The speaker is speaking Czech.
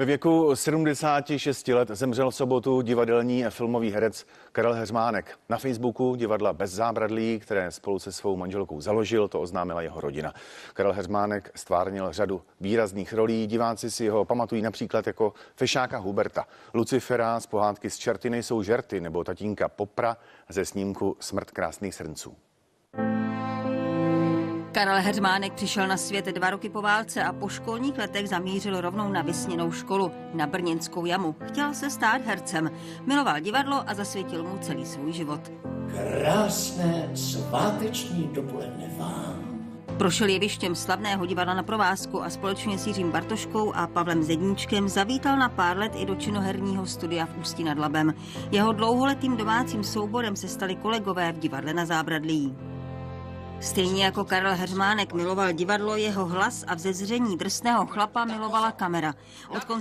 Ve věku 76 let zemřel v sobotu divadelní a filmový herec Karel Heřmánek. Na Facebooku divadla Bez zábradlí, které spolu se svou manželkou založil, to oznámila jeho rodina. Karel Heřmánek stvárnil řadu výrazných rolí. Diváci si ho pamatují například jako fešáka Huberta, Lucifera z pohádky Z čerty nejsou žerty nebo tatínka Popra ze snímku Smrt krásných srnců. Karel Heřmánek přišel na svět 2 roky po válce a po školních letech zamířil rovnou na vysněnou školu, na Brněnskou jamu. Chtěl se stát hercem, miloval divadlo a zasvětil mu celý svůj život. Krásné sváteční dopoledne vám. Prošel jevištěm slavného divadla Na provázku a společně s Jiřím Bartoškou a Pavlem Zedníčkem zavítal na pár let i do činoherního studia v Ústí nad Labem. Jeho dlouholetým domácím souborem se stali kolegové v divadle Na zábradlí. Stejně jako Karel Heřmánek miloval divadlo, jeho hlas a vzezření drsného chlapa milovala kamera. Od konce